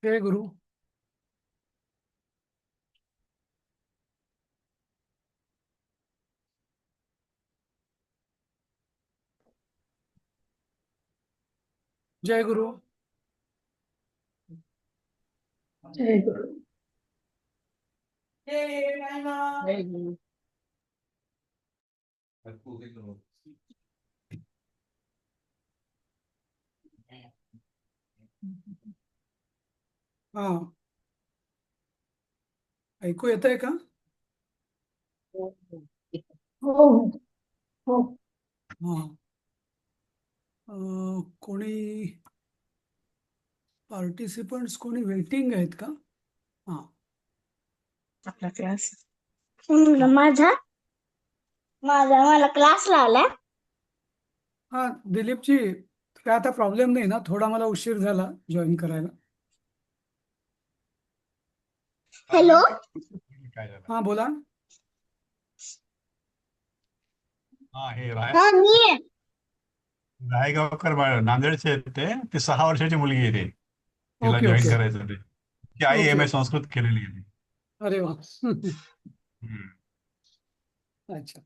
जय गुरु. जय गुरु. जय गुरु. जय गुरु. हा, ऐकू येत आहे का? हो हो. हा. कोणी पार्टिसिपंट्स कोणी वेटिंग आहेत का? हा. आपला क्लास माझा माझा मला क्लासला आला. हा, दिलीपजी, काय आता प्रॉब्लेम नाही ना? थोडा मला उशीर झाला जॉईन करायला. हॅलो. हा, बोला. हा, हे हा, मी आहे. रायगावकर नांदेडचे आहेत ते 6 वर्षाची मुलगी आहे ते. तिला ओके जॉईन ओके करायचं ते. ती आई ओके. MS संस्कृत केलेली आहे ती. अरे वा. हम्म. अच्छा,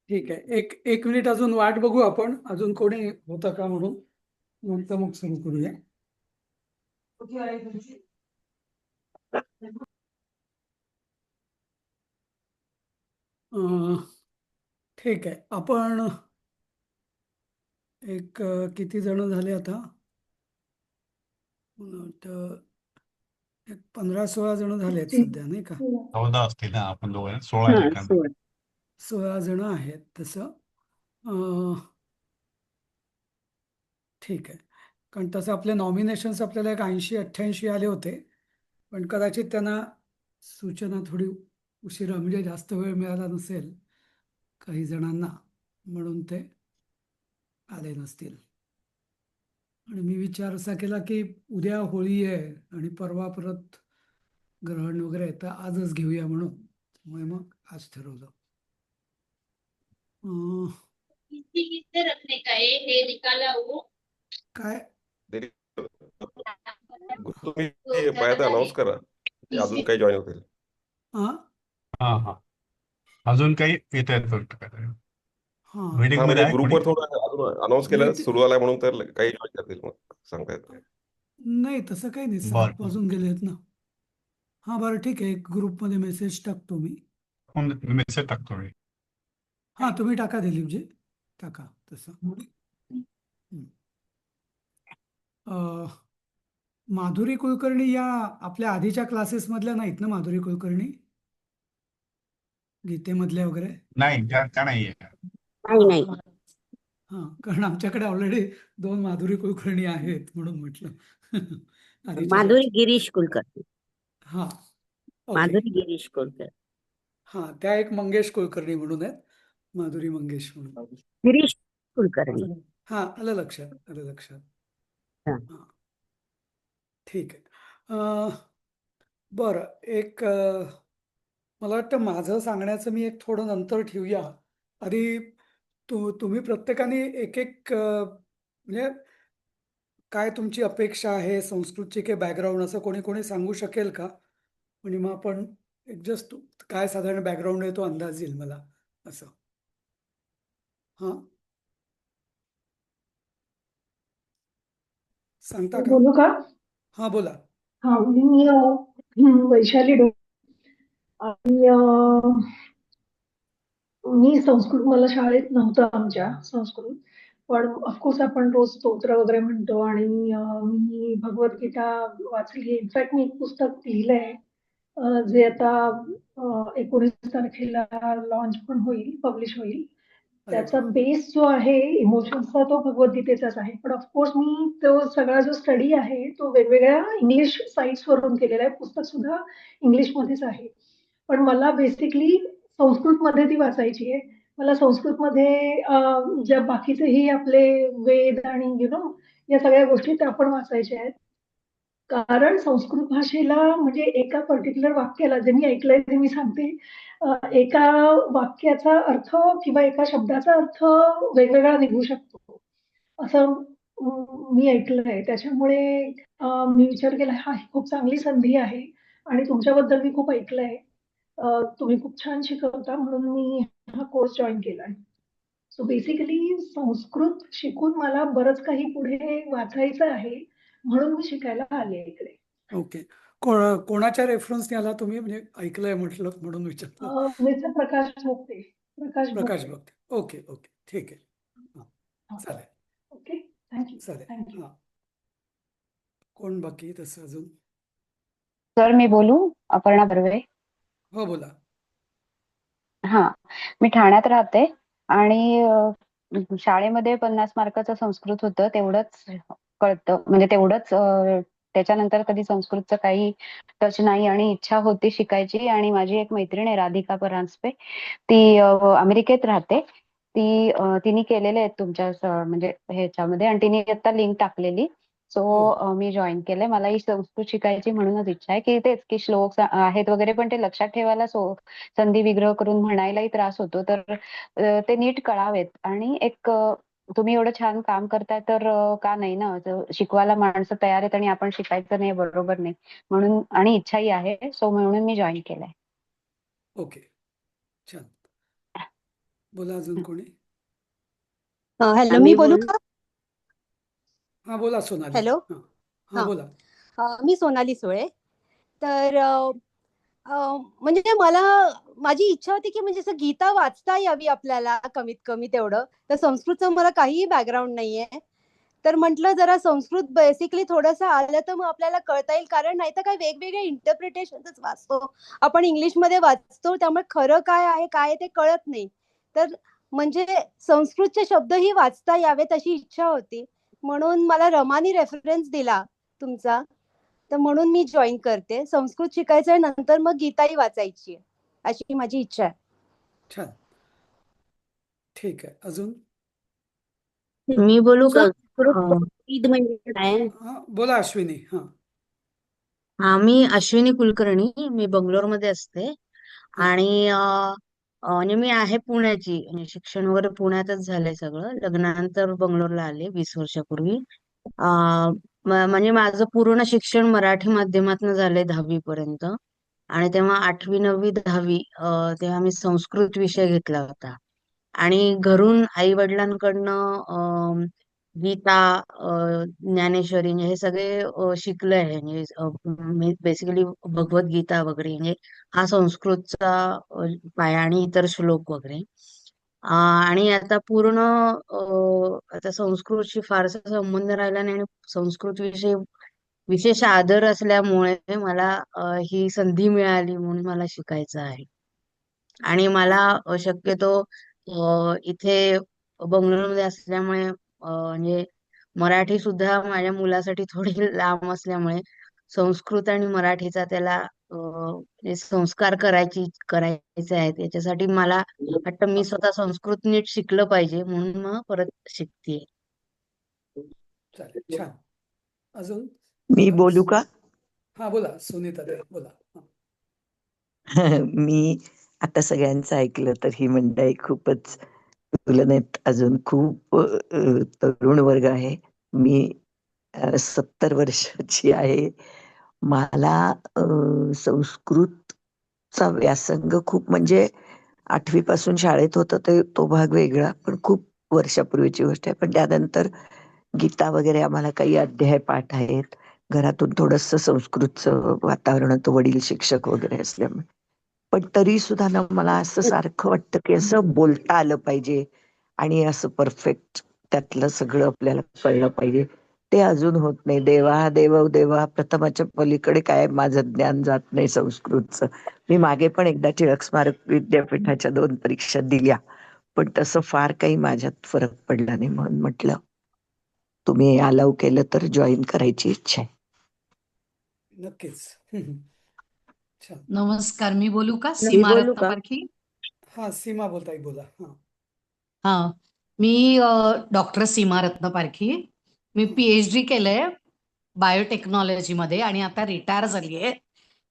ठीक आहे. एक मिनिट अजून वाट बघू आपण, अजून कोणी होतं का म्हणून, नंतर मग सुरू करूया. ठीक आहे. आपण किती जण झाले आता? मला वाटतं 15-16 जण झाले आहेत सध्या, नाही का? 14 असतील ना, आपण दोघं 16 सेकंद. 16 जण आहेत तसं. ठीक आहे. कारण तसं आपले नॉमिनेशन्स आपल्याला 80-88 आले होते, पण कदाचित त्यांना सूचना थोडी उशिरा, म्हणजे जास्त वेळ मिळाला नसेल काही जणांना, म्हणून ते आले नसतील. आणि मी विचार असा केला की उद्या होळी आहे आणि परवा परत ग्रहण वगैरे आहे, तर आजच घेऊया म्हणून. त्यामुळे मग आज ठरवलं. किससे रखने का है निकाला वो. काय? तुम्ही पाहिजे अनाऊन्स करा, अजून काही जॉईन होतील. हा हा हा, अजून काही येत आहेत फक्त हा मीटिंग हा, मध्ये म्हणजे आहे कोणी? ग्रुपवर थोडं अजून अनाऊन्स केलं नाही सुरू झालाय म्हणून, तर काही जॉईन करतील, मग सांगता येत नाही. नाही, तसं काही नाही. 7 बरं, वाजून गेले आहेत ना. हा, बरं, ठीक आहे. एक ग्रुपमध्ये मेसेज टाकतो मी. मेसेज टाकतो मी. हा, तुम्ही टाका दिलीपजी, टाका तसं. माधुरी कुलकर्णी या आपल्या आधीच्या क्लासेसमधल्या नाहीत ना? माधुरी कुलकर्णी गीतेमधल्या वगैरे? नाही, त्या नाहीये. नाही. हा, कारण आमच्याकडे ऑलरेडी 2 माधुरी कुलकर्णी आहेत, म्हणून म्हटलं. आधीच्या माधुरी बॅच. गिरीश कुलकर्णी. हा, ओके. माधुरी गिरीश कुलकर्णी. हा, त्या एक मंगेश कुलकर्णी म्हणून आहेत, माधुरी मंगेश म्हणून. गिरीश कुलकर्णी. हा, आलं लक्षात, आलं लक्षात. हा. हा, ठीक आहे. बरं, मला वाटतं माझं सांगण्याचं मी एक थोडं नंतर ठेवूया. आधी तुम्ही प्रत्येकाने एक एक म्हणजे काय तुमची अपेक्षा आहे, संस्कृतची काही बॅकग्राऊंड, असं कोणी कोणी सांगू शकेल का? म्हणजे मग आपण एक जस्ट काय साधारण बॅकग्राऊंड आहे तो अंदाज येईल मला, असं. हां, सांगता का? बोलू का? हां, बोला. हा, मी वैशाली आणि मी संस्कृत, मला शाळेत नव्हतं आमच्या संस्कृत, पण ऑफकोर्स आपण रोज स्तोत्र वगैरे म्हणतो आणि मी भगवद्गीता वाचली. इनफॅक्ट मी एक पुस्तक लिहिलंय, जे आता 19 तारखेला लॉन्च पण होईल, पब्लिश होईल. अरे त्याचा वा. बेस जो आहे इमोशन्सचा, तो भगवद्गीतेचाच आहे. पण ऑफकोर्स मी तो सगळा जो स्टडी आहे तो वेगवेगळ्या इंग्लिश साईट्स वरून केलेला आहे. पुस्तक सुद्धा इंग्लिशमध्येच आहे. पण मला बेसिकली संस्कृतमध्ये ती वाचायची आहे. मला संस्कृतमध्ये ज्या बाकीचेही आपले वेद आणि या सगळ्या गोष्टी त्या पण वाचायच्या आहेत. कारण संस्कृत भाषेला, म्हणजे एका पर्टिक्युलर वाक्याला, जे मी ऐकलंय ते मी सांगते, एका वाक्याचा अर्थ किंवा एका शब्दाचा अर्थ वेगवेगळा निघू शकतो. असं मी ऐकलंय. त्याच्यामुळे मी विचार केला, हा ही खूप चांगली संधी आहे आणि तुमच्याबद्दल मी खूप ऐकलंय. तुम्ही खूप छान शिकवता म्हणून मी हा कोर्स जॉइन केलाय. सो बेसिकली संस्कृत शिकून मला बरंच काही पुढे वाचायचं आहे, म्हणून मी शिकायला आले इकडे. ओके. कोणाच्या रेफरन्सने आला तुम्ही, म्हणजे ऐकलंय म्हटलं म्हणून विचारलं. मिस्टर प्रकाश भोगते. प्रकाश प्रकाश भोगते. भक्त. ओके ओके, ठीक आहे. हां, हां. चालेल ओके. Thank you. चालेल. Thank you. हां, कोण बाकी तसं अजून? सर मी बोलू? अपर्णा बर्वे. हो, बोला. हा, मी ठाण्यात राहते आणि शाळेमध्ये 50 मार्काचं संस्कृत होतं, तेवढंच कळतं, म्हणजे तेवढंच. त्याच्यानंतर कधी संस्कृतचं काही टच नाही आणि इच्छा होती शिकायची. आणि माझी एक मैत्रीण आहे राधिका परांजपे, ती अमेरिकेत राहते. तिने केलेले आहेत तुमच्या म्हणजे ह्याच्यामध्ये, आणि तिने आता लिंक टाकलेली. हो. सो मी जॉईन केलंय. मला ही संस्कृत शिकायची म्हणूनच इच्छा आहे, की तेच की श्लोक आहेत वगैरे, पण ते लक्षात ठेवायला संधी विग्रह करून म्हणायलाही त्रास होतो. तर ते नीट कळावेत. आणि एक तुम्ही एवढं छान काम करताय तर का नाही ना, शिकवायला माणसं तयार आहेत आणि आपण शिकायचं नाही, बरोबर नाही म्हणून, आणि इच्छाही आहे. सो म्हणून मी जॉईन केलंय. ओके, छान. बोला अजून कोणी? हॅलो, मी बोलू का? हां, बोला सोनाली. हॅलो. हां हां, बोला. मी सोनाली सुळे. तर म्हणजे मला माझी इच्छा होती की म्हणजे असं गीता वाचता यावी आपल्याला कमीत कमी तेवढं. तर संस्कृतचं मला काहीही बॅकग्राऊंड नाहीये. तर म्हटलं जरा संस्कृत बेसिकली थोडंसं आलं तर मग आपल्याला कळता येईल. कारण नाहीतर काय वेगवेगळे इंटरप्रिटेशनच वाचतो आपण, इंग्लिशमध्ये वाचतो, त्यामुळे खरं काय आहे काय ते कळत नाही. तर म्हणजे संस्कृतचे शब्दही वाचता यावेत अशी इच्छा होती. म्हणून मला रमानी रेफरन्स दिला तुमचा. तर म्हणून मी जॉईन करते. संस्कृत शिकायचंय, नंतर मग गीताही वाचायची आहे, अशी माझी इच्छा आहे. छान, ठीक आहे. अजून? मी बोलू का? संस्कृत ईद म्हणजे काय? हां, बोला अश्विनी. हां हा, मी अश्विनी कुलकर्णी. मी बंगलोरमध्ये असते हां आणि म्हणजे मी आहे पुण्याची. म्हणजे शिक्षण वगैरे पुण्यातच झालंय सगळं. लग्नानंतर बंगलोरला आले 20 वर्षापूर्वी. म्हणजे माझं पूर्ण शिक्षण मराठी माध्यमातून झालंय 10वी पर्यंत. आणि तेव्हा 8वी 9वी 10वी तेव्हा मी संस्कृत विषय घेतला होता. आणि घरून आई वडिलांकडनं गीता, ज्ञानेश्वरी हे सगळे शिकले आहे. म्हणजे बेसिकली भगवद्गीता वगैरे, म्हणजे हा संस्कृतचा पाया, आणि इतर श्लोक वगैरे. आणि आता पूर्ण आता संस्कृतशी फारसा संबंध राहिला नाही, आणि संस्कृत विषयी विशेष आदर असल्यामुळे मला ही संधी मिळाली, म्हणून मला शिकायचं आहे. आणि मला शक्यतो इथे बंगलोरमध्ये असल्यामुळे म्हणजे मराठी सुद्धा माझ्या मुलासाठी थोडी लांब असल्यामुळे संस्कृत आणि मराठीचा त्याला जे संस्कार करायचे आहेत, याच्यासाठी मला वाटतं मी स्वतः संस्कृत नीट शिकलं पाहिजे, म्हणून मग परत शिकतेय. चालेल, छान. अजून? मी बोला. बोलू का? हां, बोला सुनीता ताई, बोला. हां. मी आता सगळ्यांचं ऐकलं तर ही मंडळी खूपच तुलनेत अजून खूप तरुण वर्ग आहे. मी 70 वर्षाची आहे. मला संस्कृतचा व्यासंग खूप, म्हणजे 8वी पासून शाळेत होतं ते तो भाग वेगळा, पण खूप वर्षापूर्वीची गोष्ट आहे. पण त्यानंतर गीता वगैरे आम्हाला काही अध्याय पाठ आहेत. घरातून थोडंसं संस्कृतचं वातावरण होतं, वडील शिक्षक वगैरे असल्यामुळे. पण तरी सुद्धा ना मला असं सारखं वाटतं की असं बोलता आलं पाहिजे आणि असं परफेक्ट त्यातलं सगळं आपल्याला कळलं पाहिजे. ते अजून होत नाही. देवा प्रथमाच्या पलीकडे काय माझं ज्ञान जात नाही संस्कृतचं. मी मागे पण एकदा टिळक स्मारक विद्यापीठाच्या 2 परीक्षा दिल्या, पण तसं फार काही माझ्यात फरक पडला नाही. म्हणून म्हटलं तुम्ही अलाउ केलं तर जॉईन करायची इच्छा आहे. नक्कीच. छान. नमस्कार, मी बोलू का? मी सीमा बोलू का? रत्नपारखी. हां, सीमा बोलताय, बोला. हां हा, मी डॉक्टर सीमा रत्नपारखी. मी हां. PhD केलंय बायोटेक्नॉलॉजीमध्ये आणि आता रिटायर झालीये.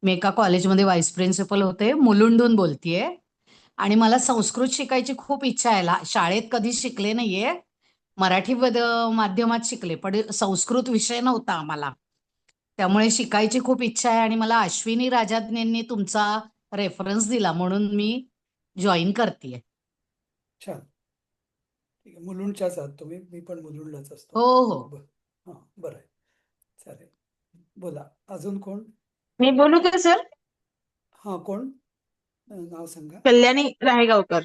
मी एका कॉलेजमध्ये व्हाईस प्रिन्सिपल होते, मुलुंडून बोलतीये. आणि मला संस्कृत शिकायची खूप इच्छा आहे. शाळेत कधी शिकले नाहीये, मराठी माध्यमात शिकले, पण संस्कृत विषय नव्हता आम्हाला. त्यामुळे शिकायची खूप इच्छा आहे आणि मला अश्विनी राजाज्ञेंनी तुमचा रेफरन्स दिला म्हणून मी जॉईन करतेय. छान. ठीक आहे. मुलुंडच्याच आहात तुम्ही? मी पण मुलुंडलाच असतो. हो हो. हां, बरं आहे. चालेल. बोला. अजून कोण? मी बोलू का सर? हां, कोण? नाव सांगा. कल्याणी राहेगावकर.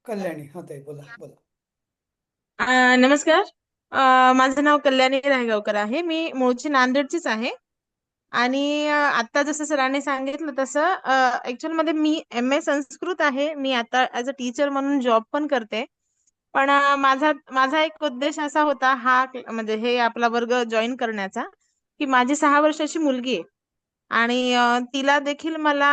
कल्याणी. हां ताई, बोला बोला. नमस्कार. माझं नाव कल्याणी राहेगावकर आहे. मी मूळची नांदेडचीच आहे. आणि आता जसं सरांनी सांगितलं तसं ऍक्च्युअल मध्ये मी MA संस्कृत आहे. मी आता ऍज अ टीचर म्हणून जॉब पण करते. पण माझा माझा एक उद्देश असा होता म्हणजे हे आपला वर्ग जॉईन करण्याचा, की माझी 6 वर्षाची मुलगी आहे आणि तिला देखील मला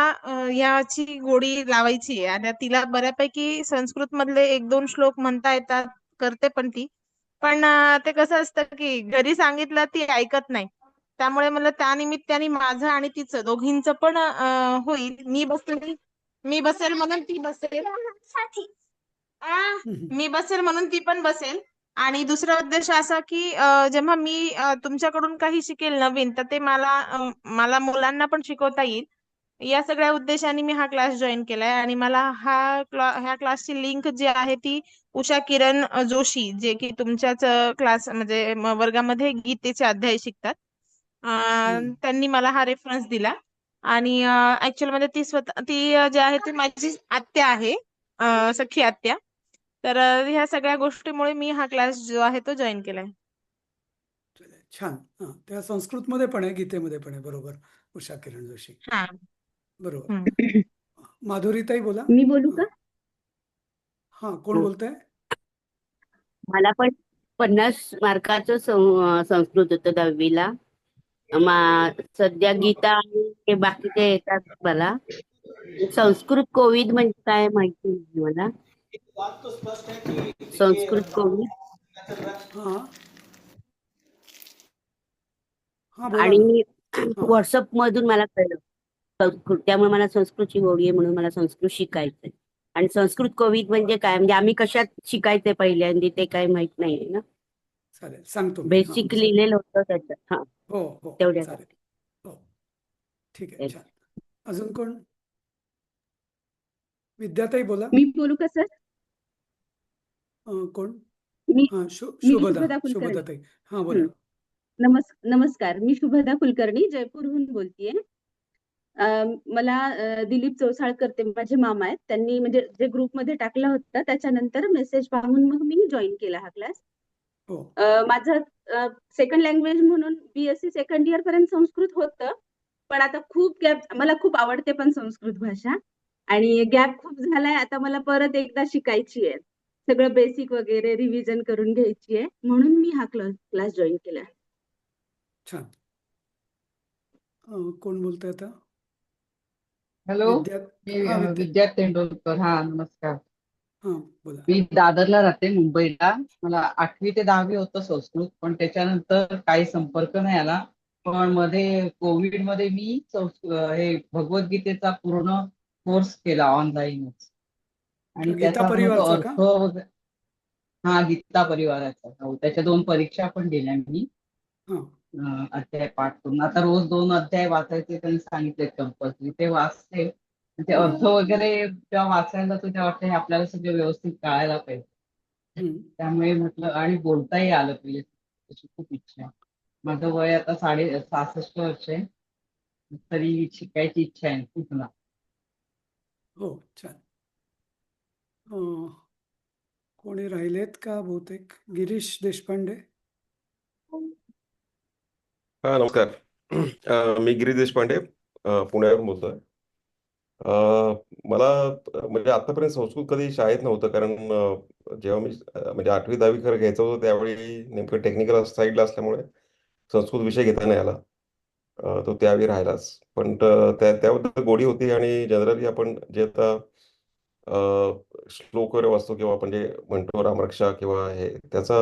याची गोडी लावायची आहे. आणि तिला बऱ्यापैकी संस्कृत मधले 1-2 श्लोक म्हणता येतात, करते पण ती. पण ते कसं असतं की घरी सांगितलं ती ऐकत नाही. त्यामुळे मला त्या निमित्ताने माझं आणि तिचं दोघींचं पण होईल. मी बसेल म्हणून ती बसेल. मी बसेल म्हणून ती पण बसेल. आणि दुसरा उद्देश असा की जेव्हा मी तुमच्याकडून काही शिकेल नवीन, तर ते मला मुलांना पण शिकवता येईल. या सगळ्या उद्देशाने मी हा क्लास जॉईन केलाय. आणि मला ह्या क्लासची लिंक जी आहे ती उषा किरण जोशी, जे की तुमच्याच क्लास म्हणजे वर्गामध्ये गीतेचे अध्याय शिकतात, त्यांनी मला हा रेफरन्स दिला. आणि ऍक्च्युअल मध्ये ती जी आहे ती माझी आत्या आहे, सख्खी आत्या. तर ह्या सगळ्या गोष्टीमुळे मी हा क्लास जो आहे तो जॉईन केलाय. चालेल. छान. हां, त्या संस्कृतमध्ये पण आहे, गीतेमध्ये पण आहे. बरोबर. उषा किरण जोशी. हा. बरोबर. माधुरीताई बोला. मी बोलू का? हां, कोण बोलतंय? मला पण 50 मार्काचं संस्कृत होतं 10वीला. सध्या गीता आणि हे बाकीचे येतात मला. संस्कृत कोविद म्हणजे काय माहिती नाही मला. संस्कृत कोविद हां हां, बोला ना. आणि हां. व्हॉट्सअप मधून मला कळलं संस्कृत. त्यामुळे मला संस्कृतची गोडी आहे म्हणून मला संस्कृत शिकायचंय. आणि संस्कृत कोविद म्हणजे काय, म्हणजे आम्ही कशात शिकायचंय पहिल्यांदा ते काही माहित नाहीये ना. चालेल, सांगतो मी. हां, बेसिक चालेल. लिहिलेलं होतं त्याच्यात. हा, हो हो, तेवढ्यासाठी. चालेल. हो, ठीक आहे. छान. अजून कोण? विद्याताई बोला. मी बोलू का सर? कोण? मी हां, मी शुभदा. शुभदा कुलकर्णी. शुभदाताई. हां, बोला. नमस्कार. मी शुभदा कुलकर्णी जयपूरहून बोलतेय. मला दिलीप चौसाळकर ते माझे मामा आहेत. त्यांनी म्हणजे जे ग्रुपमध्ये टाकला होता त्याच्यानंतर मेसेज पाहून मग मी जॉईन केला हा क्लास. हो. माझं सेकंड लँग्वेज म्हणून BSc सेकंड इयर पर्यंत संस्कृत होतं. पण आता खूप गॅप, मला खूप आवडते पण संस्कृत भाषा, आणि गॅप खूप झालाय. आता मला परत एकदा शिकायची आहे, सगळं बेसिक वगैरे रिव्हिजन करून घ्यायची आहे, म्हणून मी हा क्लास जॉईन केला. छान. कोण बोलतंय आता? हॅलो, विद्या. मी हां, विद्या तेंडुलकर. हा, नमस्कार. हां, बोला. मी दादरला राहते, मुंबईला. मला 8वी ते 10वी होतं संस्कृत, पण त्याच्यानंतर काही संपर्क नाही आला. पण मध्ये कोविड मध्ये मी हे भगवद्गीतेचा पूर्ण कोर्स केला ऑनलाईनच. आणि गीता त्याचा मग तो परिवारचा अर्थ का? वगैरे, हा, गीता परिवाराचा. हो, त्याच्या 2 परीक्षा पण दिल्या मी. हां. अध्याय पाठ करून आता रोज 2 अध्याय वाचायचे त्यांनी सांगितले कंपल्सरी. ते वाचते. ते अर्थ वगैरे जेव्हा वाचायला जातो तेव्हा वाटतं हे आपल्याला सगळं व्यवस्थित कळायला पाहिजे. त्यामुळे म्हटलं, आणि बोलताही आलं पाहिजे, त्याची खूप इच्छा आहे. माझं वय आता 66 वर्ष आहे, तरी शिकायची इच्छा आहे पुन्हा. हो, छान. कोणी राहिलेत का? बहुतेक गिरीश देशपांडे. हा, नमस्कार. मी गिरीश देशपांडे, पुण्यावरून बोलतोय. मला म्हणजे आतापर्यंत संस्कृत कधी शाळेत नव्हतं, कारण जेव्हा मी म्हणजे 8वी 10वी खरं घ्यायचं होतं त्यावेळी नेमकं टेक्निकल साईडला असल्यामुळे संस्कृत विषय घेता नाही आला. तो त्यावेळी राहिलाच. पण त्याबद्दल गोडी होती. आणि जनरली आपण जे आता श्लोक वगैरे वाचतो किंवा आपण जे म्हणतो रामरक्षा किंवा हे, त्याचा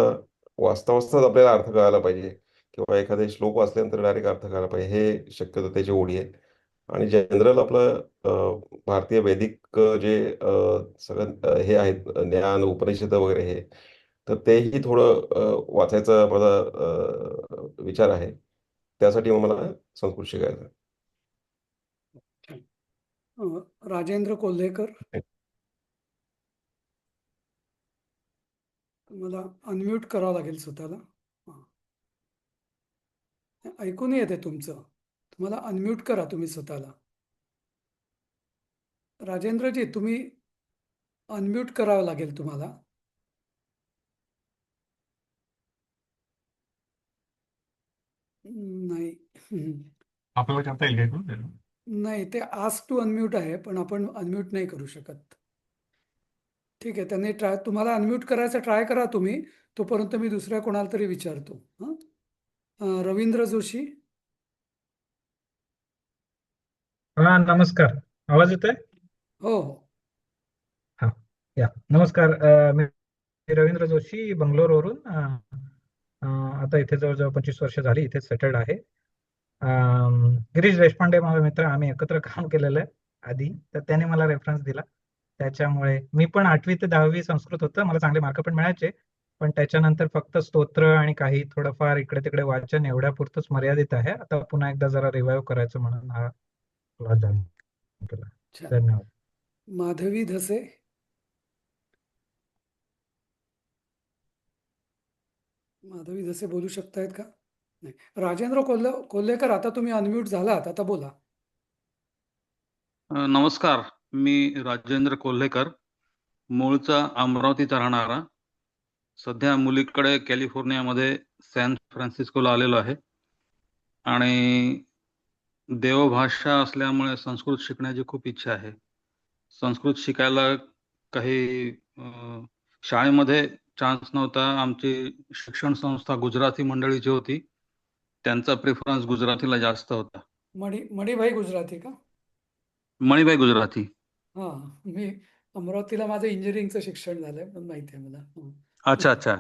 वाचता वाचताच आपल्याला अर्थ कळायला पाहिजे, किंवा एखादे श्लोक वाचल्यानंतर डायरेक्ट अर्थ कळायला पाहिजे, हे शक्यतो त्याची ओढी आहे. आणि जनरल आपलं भारतीय वैदिक जे सगळं हे आहेत ज्ञान उपनिषद वगैरे, हे तर तेही थोडं वाचायचा माझा विचार आहे. त्यासाठी मग मला संस्कृत शिकायचं आहे. छान. राजेंद्र कोल्हेकर, तुम्हाला अनम्यूट करावं लागेल स्वतःला. हां. ऐकू नाही येते तुमचं. तुम्हाला अनम्यूट करा तुम्ही स्वतःला. राजेंद्रजी, तुम्ही अनम्यूट करावं लागेल तुम्हाला. नाही. आपल्याला करता येईल काय करून? नाही, ते आस्क टू अनम्यूट आहे, पण आपण अनम्यूट नाही करू शकत. ठीक आहे, त्यांनी तुम्हाला अनम्यूट करायचा ट्राय करा तुम्ही. तोपर्यंत मी दुसऱ्या कोणाला तरी विचारतो. हां, रवींद्र जोशी. हा, नमस्कार. आवाज येतोय? हो हो. हा, या नमस्कार. मी रवींद्र जोशी, बंगलोरवरून. आता इथे जवळजवळ 25 वर्ष झाली इथे सेटल्ड आहे. गिरीश देशपांडे माझा मित्र, आम्ही एकत्र काम केलेलं आहे आधी, तर त्याने मला रेफरन्स दिला. त्याच्यामुळे मी पण 8वी ते 10वी संस्कृत होतं, मला चांगले मार्क पण मिळायचे. पण त्याच्यानंतर फक्त स्तोत्र आणि काही थोडंफार इकडे तिकडे वाचन एवढ्यापुरतंच मर्यादित आहे. आता पुन्हा एकदा जरा रिवाईव्ह करायचं म्हणून हा क्लास जॉईन केला. छान. धन्यवाद. माधवी धसे. माधवी धसे बोलू शकतायत का? नाही. राजेंद्र कोल्हेकर, आता तुम्ही अनम्यूट झालात, आता बोला. नमस्कार, मी राजेंद्र कोल्हेकर, मूळचा अमरावतीचा राहणारा. सध्या मुलीकडे कॅलिफोर्नियामध्ये सॅन फ्रान्सिस्कोला आलेलो आहे आणि देवभाषा असल्यामुळे संस्कृत शिकण्याची खूप इच्छा आहे. संस्कृत शिकायला काही शाळेमध्ये चान्स नव्हता. आमची शिक्षण संस्था गुजराती मंडळीची होती, त्यांचा प्रेफरन्स गुजरातीला जास्त होता. मणिभाई गुजराती का? मणिबाई गुजराती. हां, मी अमरावतीला माझं इंजिनिअरिंगचं शिक्षण झालंय, पण माहिती आहे मला. अच्छा अच्छा.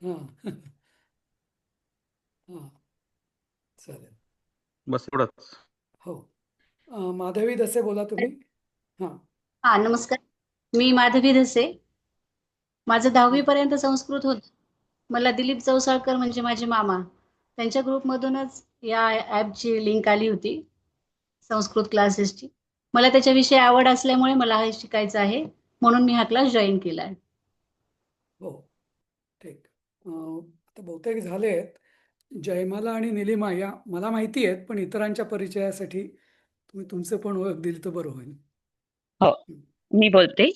हां. हां, चालेल. बस एवढंच. हो. माधवी धसे बोला तुम्ही. हां. हा, नमस्कार. मी माधवी धसे. माझं 10वी पर्यंत संस्कृत होतं. मला दिलीप चौसाळकर म्हणजे माझे मामा, त्यांच्या ग्रुपमधूनच या ॲपची लिंक आली होती, संस्कृत क्लासेसची. मला त्याच्याविषयी आवड असल्यामुळे मला हे शिकायचं आहे, म्हणून मी हा क्लास जॉईन केला आहे. हो, ठीक. आता बहुतेक झाले आहेत. जयमाला आणि निलिमा या मला माहिती आहेत, पण इतरांच्या परिचयासाठी तुम्ही तुमचं पण ओळख दिली तर बरं होईल. हो, मी बोलते.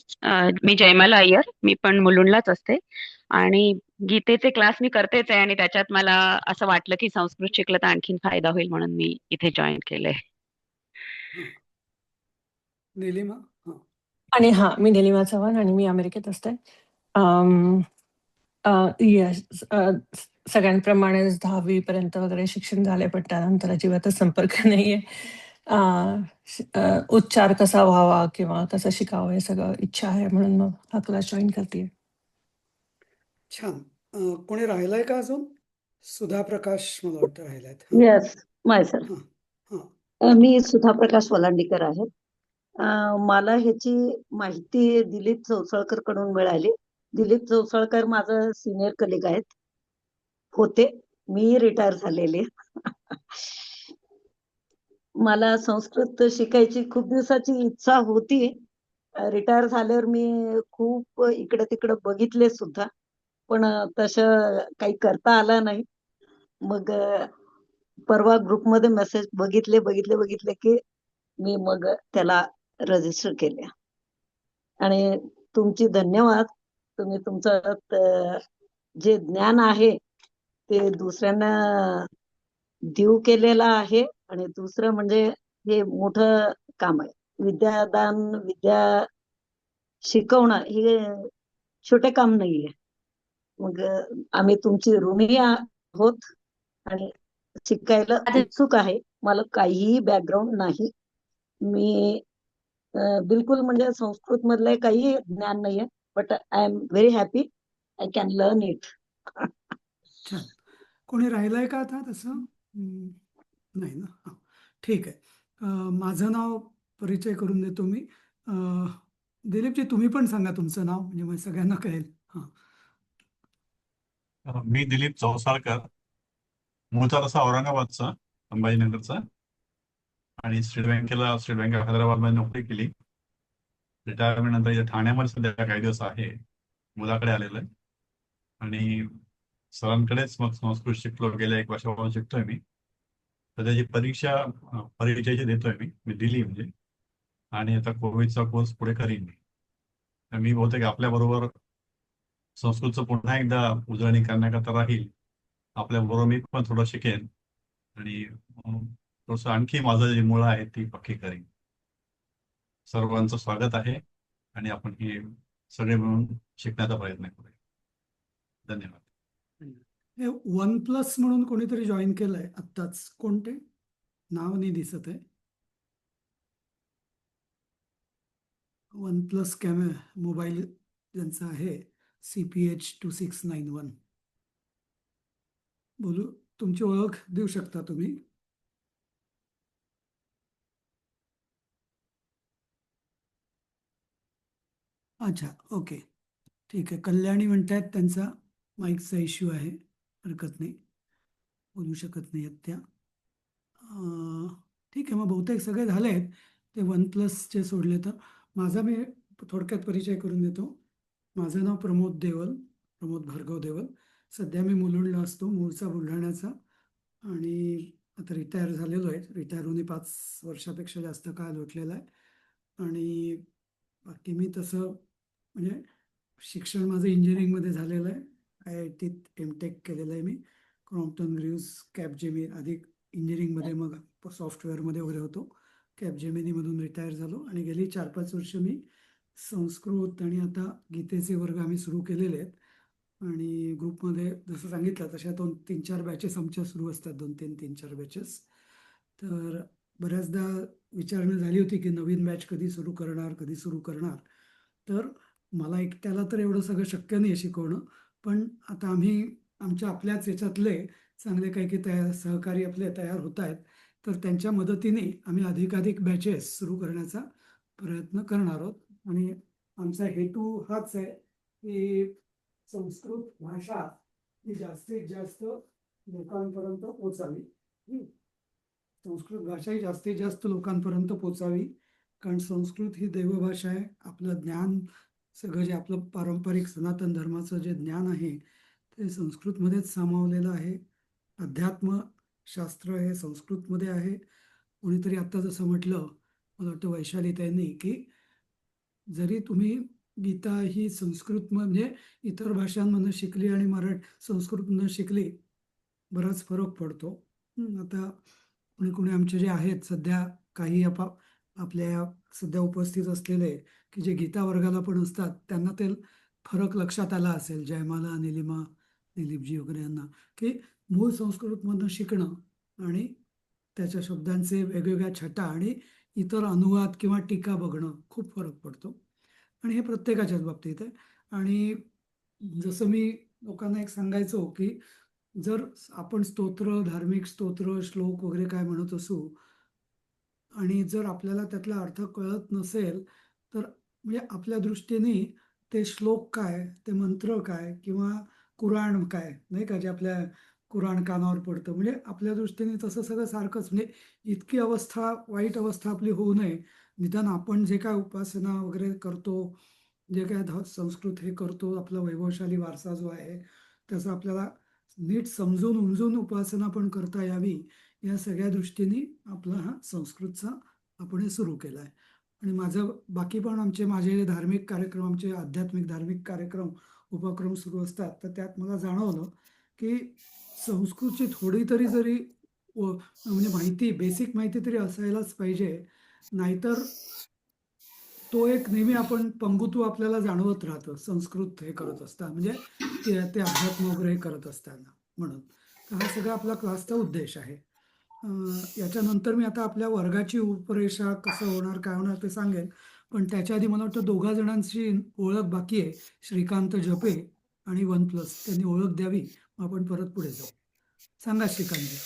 मी जयमाला अय्यर, मी पण मुलुंडलाच असते आणि गीतेचे क्लास मी करतेच आहे आणि त्याच्यात मला असं वाटलं की संस्कृत शिकलं तर आणखीन फायदा होईल म्हणून मी इथे जॉईन केलंय. हां. निलिमा. हां. आणि हा, मी निलिमा चव्हाण आणि मी अमेरिकेत असते. येस, सगळ्यांप्रमाणेच 10वी पर्यंत वगैरे शिक्षण झालंय, पण त्यानंतर अजिबातच संपर्क नाहीये. उच्चार कसा व्हावा किंवा कसं शिकावं हे सगळं इच्छा आहे, म्हणून मग हा क्लास जॉईन करते. छान. कोणी राहिलाय का अजून? सुधा प्रकाश मला वाटतं राहिलायत. हां. Yes, myself. हां. हां. मी सुधा प्रकाश वलांडीकर आहे. मला ह्याची माहिती दिलीप चौसाळकर कडून मिळाली. दिलीप चौसाळकर माझं सिनियर कलिग आहेत, होते. मी रिटायर झालेले. मला संस्कृत शिकायची खूप दिवसाची इच्छा होती. रिटायर झाल्यावर मी खूप इकडे तिकडे बघितले सुद्धा, पण तसं काही करता आलं नाही. मग परवा ग्रुपमध्ये मेसेज बघितले की मी मग त्याला रजिस्टर केले. आणि तुमची धन्यवाद. तुम्ही तुमचं जे ज्ञान आहे ते दुसऱ्यांना देऊ केलेलं आहे. आणि दुसरं म्हणजे हे मोठं काम आहे. विद्यादान, विद्या शिकवणं हे छोटे काम नाहीये. मग आम्ही तुमची ऋणी आहोत आणि शिकायला उत्सुक आहे. मला काहीही बॅकग्राऊंड नाही. मी बिलकुल म्हणजे संस्कृत मधलं काही ज्ञान नाहीये, but I am very happy I can learn it. छान. कोणी राहिलंय का आता तसं? नाही ना. हां, ठीक आहे. माझं नाव परिचय करून देतो मी. दिलीपजी, तुम्ही पण सांगा तुमचं नाव, म्हणजे मग सगळ्यांना कळेल. हां. मी दिलीप चौसाळकर, मूळचा तसा औरंगाबादचा, संभाजीनगरचा, आणि स्टेट बँक ऑफ हैदराबादमध्ये नोकरी केली. रिटायरमेंट नंतर इथे ठाण्यामध्ये सध्या काही दिवस आहे, मुलाकडे आलेलं आहे. आणि सरांकडेच मग संस्कृत शिकलो, गेल्या 1 वर्षापासून शिकतोय मी. तर त्याची परीक्षा परिचयाची देतोय मी दिली म्हणजे. आणि आता कोविडचा कोर्स पुढे करीन मी. तर मी बहुतेक आपल्याबरोबर संस्कृतचं पुन्हा एकदा उजळणी करण्याकरता राहील. आपल्याबरोबर मी पण थोडं शिकेन आणि थोडंसं आणखी माझं जी मुळं आहेत ती पक्की करीन. सर्वांचं स्वागत आहे आणि आपण हे सगळे मिळून शिकण्याचा प्रयत्न करूया. धन्यवाद. हे OnePlus म्हणून कोणीतरी जॉईन केलंय आत्ताच, कोणते नाव नाही दिसत आहे. OnePlus मोबाईल ज्यांचा आहे, CPH2691. बोलू, तुमची ओळख देऊ शकता तुम्ही? अच्छा, ओके, ठीक आहे. कल्याणी म्हणतायत त्यांचा माईकचा इश्यू आहे, हरकत नाही, बोलू शकत नाही आहेत त्या. ठीक आहे, मग बहुतेक सगळे झाले आहेत. ते OnePlusचे सोडले तर माझा मी थोडक्यात परिचय करून देतो. माझं नाव प्रमोद भार्गव देवल. सध्या मी मुलुंडला असतो, मूळचा बुलढाण्याचा, आणि आता रिटायर झालेलो आहे. रिटायर होऊन 5 वर्षापेक्षा जास्त काळ लोटलेला आहे. आणि बाकी मी तसं म्हणजे शिक्षण माझं इंजिनिअरिंगमध्ये झालेलं आहे. IITत MTech केलेलं आहे मी. क्रॉम्प्टन ग्रीव्ज, कॅपजेमी, आधी इंजिनिअरिंगमध्ये मग सॉफ्टवेअरमध्ये वगैरे होतो. कॅपजेमिनीमधून रिटायर झालो आणि गेली 4-5 वर्ष मी संस्कृत आणि आता गीतेचे वर्ग आम्ही सुरू केलेले आहेत. आणि ग्रुपमध्ये जसं सांगितलं तशा 2-3-4 बॅचेस आमच्या सुरू असतात, 2-3-3-4 बॅचेस. तर बऱ्याचदा विचारणा झाली होती की नवीन बॅच कधी सुरू करणार. तर मला एकट्याला तर एवढं सगळं शक्य नाही शिकवणं, पण आता आम्ही आपल्याच याच्यातले चांगले काही सहकारी आपले तयार होत आहेत. तर त्यांच्या मदतीने आम्ही अधिकाधिक बॅचेस सुरू करण्याचा प्रयत्न करणार आहोत. आणि आमचा हेतू हाच आहे की संस्कृत भाषा ही जास्तीत जास्त लोकांपर्यंत पोचावी. संस्कृत भाषा ही जास्तीत जास्त लोकांपर्यंत पोचावी, कारण संस्कृत ही देवभाषा आहे. आपलं ज्ञान सगळं जे आपलं पारंपरिक सनातन धर्माचं जे ज्ञान आहे ते संस्कृतमध्येच सामावलेलं आहे. अध्यात्मशास्त्र हे संस्कृतमध्ये आहे. कोणीतरी आत्ता जसं म्हटलं, मला वाटतं वैशालीताईंनी, की जरी तुम्ही गीता ही संस्कृत म्हणजे इतर भाषांमधनं शिकली आणि संस्कृतमधनं शिकली, बराच फरक पडतो. आता कोणी आमचे जे आहेत सध्या, काही आपल्या सध्या उपस्थित असलेले की जे गीता वर्गाला पण असतात, त्यांना ते फरक लक्षात आला असेल, जयमाला, निलिमा, दिलीपजी वगैरे यांना, की मूळ संस्कृतमधनं शिकणं आणि त्याच्या शब्दांचे वेगवेगळ्या छटा आणि इतर अनुवाद किंवा टीका बघणं खूप फरक पडतो. आणि हे प्रत्येकाच्याच बाबतीत आहे. आणि जसं मी लोकांना एक सांगायचो की जर आपण धार्मिक स्तोत्र, श्लोक वगैरे काय म्हणत असू आणि जर आपल्याला त्यातला अर्थ कळत नसेल, तर म्हणजे आपल्या दृष्टीने ते श्लोक काय, ते मंत्र काय, किंवा कुराण काय, नाही का, जे आपल्या कुराण कानावर पडतं, म्हणजे आपल्या दृष्टीने तसं सगळं सारखंच. म्हणजे इतकी वाईट अवस्था आपली होऊ नये. निदान आपण जे काय उपासना वगैरे करतो, जे काय संस्कृत हे करतो, आपला वैभवशाली वारसा जो आहे त्याचा आपल्याला नीट समजून उमजून उपासना पण करता यावी, या सगळ्या दृष्टीने आपला हा संस्कृतचा आपण हे सुरू केला आहे. आणि बाकी पण माझे धार्मिक कार्यक्रम, आमचे आध्यात्मिक धार्मिक कार्यक्रम, उपक्रम सुरू असतात. तर त्यात मला जाणवलं की संस्कृतची थोडी तरी जरी म्हणजे बेसिक माहिती तरी असायलाच पाहिजे. नाहीतर तो एक नेहमी आपण पंगुत्व आपल्याला जाणवत राहतं संस्कृत हे करत असताना, म्हणजे ते अध्यात्म वगैरे करत असताना. म्हणून तर हा सगळा आपला क्लासचा उद्देश आहे. याच्यानंतर मी आता आपल्या वर्गाची रूपरेषा कसं होणार, काय होणार ते सांगेन. पण त्याच्या आधी मला वाटतं 2 जणांची ओळख बाकी आहे, श्रीकांत जपे आणि OnePlus. त्यांनी ओळख द्यावी, मग आपण परत पुढे जाऊ. सांगा श्रीकांतजी.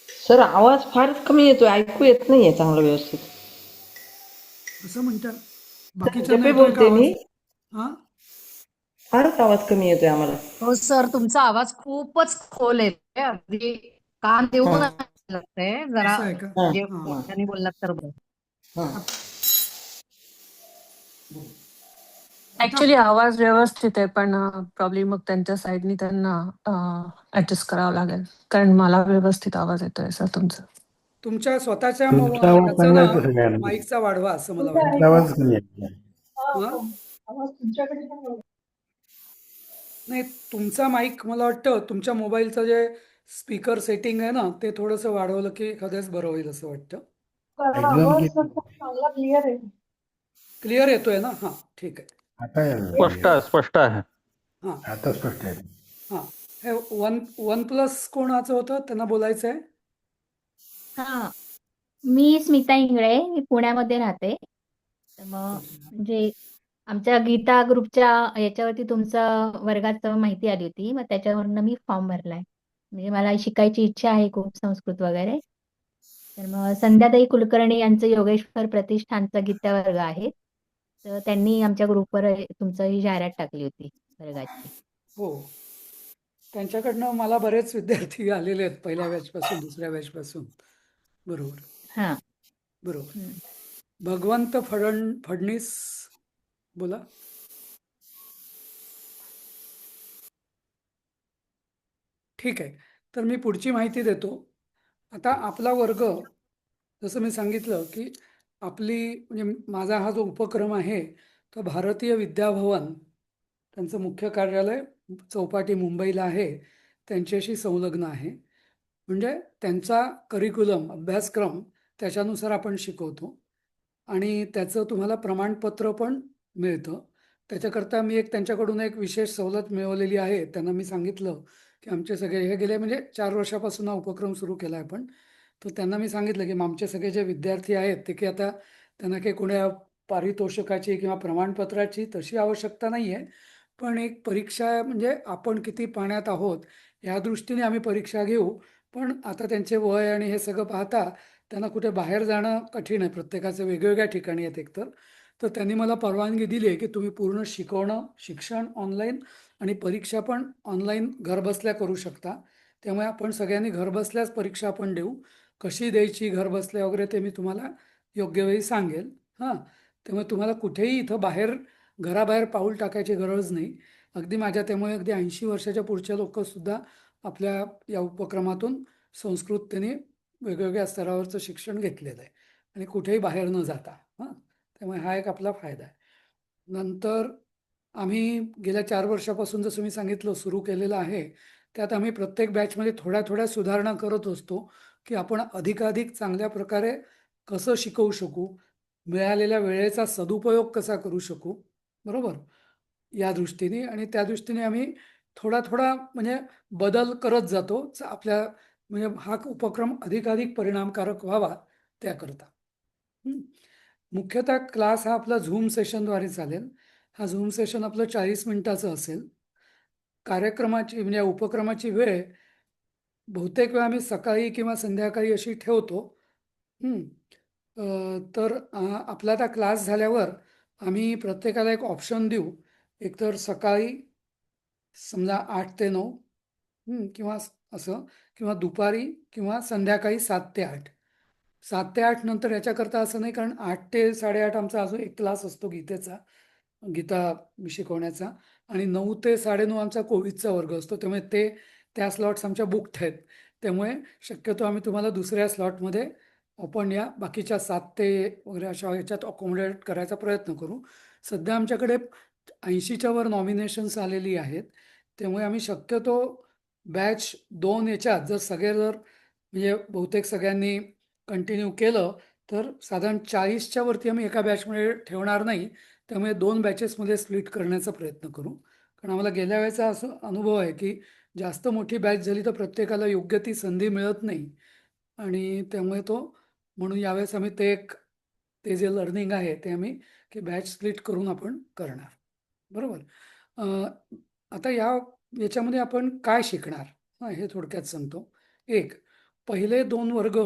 सर, आवाज फारच कमी येतोय, ऐकू येत नाहीये चांगलं व्यवस्थित. असं म्हणतात बाकीच्या जपे बोलते मी. फारच आवाज कमी येतोय आम्हाला. हो सर, तुमचा आवाज खूपच खोल येतोय. अगदी कान देऊन हा ऐकायला लागतंय. जरा असं आहे का? हा म्हणजे हां मोठ्याने बोललात तर बरं. हा. ऍक्च्युली आवाज व्यवस्थित आहे, पण प्रॉब्लेम मग त्यांच्या साईडनी त्यांना ऍडजस्ट करावं लागेल, कारण मला व्यवस्थित आवाज येतोय सर तुमचा. तुमच्या स्वतःच्या तुमचा आवाज ह्याचं चांगला ना येतो सगळ्यांना. माईकचा वाढवा असं मला तुमचा आहे वाटतं. तुमचा का? आवाज कमी आहे. हां आवाज तुमच्याकडे पण बघा. नाही, तुमचा माईक मला वाटतं तुमच्या मोबाईलचं जे स्पीकर सेटिंग आहे ना ते थोडंसं वाढवलं की एखाद्याच बरं होईल असं वाटतं. कारण एकदम आवाज किती खूप चांगला क्लिअर आहे. क्लिअर येतोय ना? हां ठीक आहे. आता स्पष्ट आहे, स्पष्ट आहे. हां आता स्पष्ट आहे. हां हे वन प्लस कोणाचं होतं त्यांना बोलायचं आहे. हा, मी स्मिता इंगळे, मी पुण्यामध्ये राहते. तर मग म्हणजे आमच्या गीता ग्रुपच्या याच्यावरती तुमचं वर्गाचं माहिती आली होती, मग त्याच्यावरनं मी फॉर्म भरलाय. म्हणजे मला शिकायची इच्छा आहे खूप संस्कृत वगैरे. तर मग संध्याताई कुलकर्णी यांचं योगेश्वर प्रतिष्ठानचा गीता वर्ग आहे. तर त्यांनी आमच्या ग्रुपवर तुमचं ही जाहिरात टाकली होती वर्गाची. हो, त्यांच्याकडनं मला बरेच विद्यार्थी आलेले आहेत पहिल्या बॅचपासून दुसऱ्या बॅचपासून. बरोबर हा. बरोबर. हम्म. भगवंत फडणीस बोला. ठीक आहे, तर मी पुढची माहिती देतो. आता आपला वर्ग जसं मी सांगितलं की आपली म्हणजे माझा हा जो उपक्रम आहे तो भारतीय विद्याभवन त्यांचं मुख्य कार्यालय चौपाटी मुंबईला आहे त्यांच्याशी संलग्न आहे. म्हणजे त्यांचा करिक्युलम अभ्यासक्रम त्याच्यानुसार आपण शिकवतो आणि त्याचं तुम्हाला प्रमाणपत्र पण मिळतं. त्याच्याकरता मी त्यांच्याकडून एक विशेष सवलत मिळवलेली आहे. त्यांना मी सांगितलं की आमचे सगळे हे गेले म्हणजे 4 वर्षापासून हा उपक्रम सुरू केला आहे आपण. तर त्यांना मी सांगितलं की आमचे सगळे जे विद्यार्थी आहेत ते की आता त्यांना काही कोण्या पारितोषिकाची किंवा प्रमाणपत्राची तशी आवश्यकता नाही आहे. पण एक परीक्षा म्हणजे आपण किती पाण्यात आहोत या दृष्टीने आम्ही परीक्षा घेऊ. पण आता त्यांचे वय आणि हे सगळं पाहता त्यांना कुठे बाहेर जाणं कठीण आहे. प्रत्येकाचं वेगवेगळ्या ठिकाणी आहेत एकतर. तर त्यांनी मला परवानगी दिली आहे की तुम्ही पूर्ण शिक्षण ऑनलाईन आणि परीक्षा पण ऑनलाईन घरबसल्या करू शकता. त्यामुळे आपण सगळ्यांनी घरबसल्याच परीक्षा आपण देऊ. कशी द्यायची घरबसल्या वगैरे ते मी तुम्हाला योग्य वेळी सांगेल. हां, त्यामुळे तुम्हाला कुठेही इथं घराबाहेर पाऊल टाकायची गरज नाही. अगदी माझ्या त्यामुळे अगदी 80 वर्षाच्या पुढच्या लोकंसुद्धा आपल्या या उपक्रमातून संस्कृत त्यांनी वेगवेगळ्या स्तरावरचं शिक्षण घेतलेलं आहे आणि कुठेही बाहेर न जाता. हां, त्यामुळे हा एक आपला फायदा आहे. नंतर आम्ही गेल्या 4 वर्षापासून जसं मी सांगितलं सुरू केलेलं आहे. त्यात आम्ही प्रत्येक बॅचमध्ये थोड्या थोड्या सुधारणा करत असतो की आपण अधिकाधिक चांगल्या प्रकारे कसं शिकवू शकू, मिळालेल्या वेळेचा सदुपयोग कसा करू शकू, बरोबर, या दृष्टीने. आणि त्या दृष्टीने आम्ही थोडा थोडा म्हणजे बदल करत जातो आपल्या म्हणजे हा उपक्रम अधिकाधिक परिणामकारक व्हावा त्याकरता. मुख्यतः क्लास हा आपला झूम सेशनद्वारे चालेल. हा झूम सेशन आपलं 40 मिनिटाचं असेल. कार्यक्रमाची म्हणजे उपक्रमाची वेळ बहुतेक वेळा आम्ही सकाळी किंवा संध्याकाळी अशी ठेवतो. तर आपला आता क्लास झाल्यावर आम्ही प्रत्येकाला एक ऑप्शन देऊ. एकतर सकाळी समजा 8 ते 9 किंवा असं, किंवा दुपारी किंवा संध्याकाळी 7 ते 8. 7 ते 8 नंतर याच्याकरता असं नाही, कारण 8 ते 8:30 आमचा अजून एक क्लास असतो गीता शिकवण्याचा आणि 9 ते 9:30 आमचा कोविदचा वर्ग असतो. त्यामुळे त्या स्लॉट्स आमच्या बुकड आहेत. त्यामुळे शक्यतो आम्ही तुम्हाला दुसऱ्या स्लॉटमध्ये आपण या बाकीच्या 7 ते वगैरे अशा ह्याच्यात अकोमोडेट करायचा प्रयत्न करू. सध्या आमच्याकडे 80च्या वर नॉमिनेशन्स आलेली आहेत. त्यामुळे आम्ही शक्यतो बॅच 2 याच्यात जर म्हणजे बहुतेक सगळ्यांनी कंटिन्यू केलं तर साधारण 40च्या वरती आम्ही एका बॅचमध्ये ठेवणार नाही. त्यामुळे 2 बॅचेसमध्ये स्प्लिट करण्याचा प्रयत्न करू. कारण आम्हाला गेल्या वेळेचा असं अनुभव आहे की जास्त मोठी बॅच झाली तर प्रत्येकाला योग्य ती संधी मिळत नाही आणि त्यामुळे म्हणून यावेळेस आम्ही ते जे लर्निंग आहे ते आम्ही की बॅच स्प्लिट करून आपण करणार. बरोबर. आता याच्यामध्ये आपण काय शिकणार हे थोडक्यात सांगतो. पहिले 2 वर्ग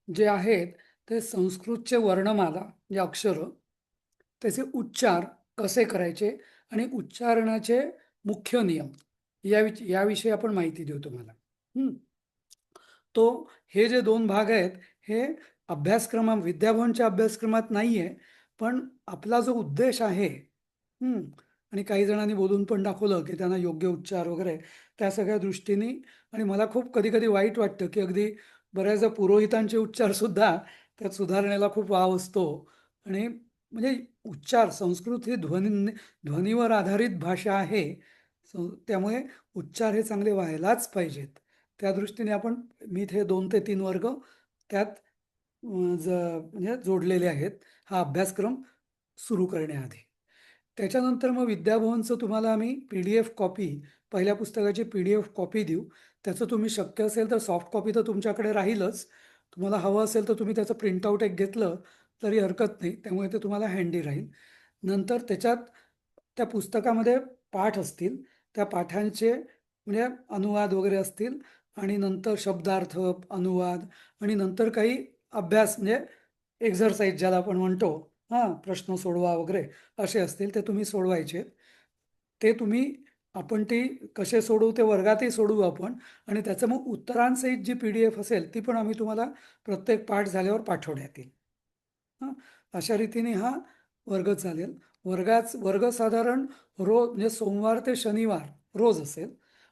जे आहेत ते संस्कृतचे वर्णमाला म्हणजे अक्षरं, त्याचे उच्चार कसे करायचे आणि उच्चारणाचे मुख्य नियम याविषयी आपण माहिती देऊ तुम्हाला. हं. तो हे जे 2 भाग आहेत, हे विद्याभवनच्या अभ्यासक्रमात नाहीये, पण आपला जो उद्देश आहे, हं, आणि काही जणांनी बोलून पण दाखवलं, की त्यांना योग्य उच्चार वगैरे त्या सगळ्या दृष्टीने. आणि मला खूप कधी-कधी वाईट वाटतं, की अगदी बऱ्याचदा पुरोहितांचे उच्चारसुद्धा त्यात सुधारण्याला खूप वाव असतो. आणि म्हणजे उच्चार, संस्कृत ही ध्वनीवर आधारित भाषा आहे. त्यामुळे उच्चार हे चांगले व्हायलाच पाहिजेत. त्या दृष्टीने मी इथे 2 ते 3 वर्ग त्यात म्हणजे जोडलेले आहेत, हा अभ्यासक्रम सुरू करण्याआधी. त्याच्यानंतर मग विद्याभवनचं तुम्हाला आम्ही PDF कॉपी, पहिल्या पुस्तकाची PDF कॉपी देऊ. त्याचं तुम्ही शक्य असेल तर सॉफ्ट कॉपी तर तुमच्याकडे राहीलच. तुम्हाला हवं असेल तर तुम्ही त्याचं प्रिंटआउट एक घेतलं तरी हरकत नाही. त्यामुळे ते तुम्हाला हँडी राहील. नंतर त्या पुस्तकामध्ये पाठ असतील. त्या पाठांचे म्हणजे अनुवाद वगैरे असतील आणि नंतर शब्दार्थ, अनुवाद आणि नंतर काही अभ्यास म्हणजे एक्झरसाइज ज्याला आपण म्हणतो, प्रश्न सोडवा वगैरे असे असतील, ते तुम्ही सोडवायचे. आपण ते कसे सोडवू ते वर्गातही सोडवू आपण. आणि त्याचं मग उत्तरांसहित जी PDF असेल ती पण आम्ही तुम्हाला प्रत्येक पाठ झाल्यावर पाठवण्यात येईल. अशा रीतीने हा वर्ग चालेल. वर्ग साधारण म्हणजे सोमवार ते शनिवार रोज असेल.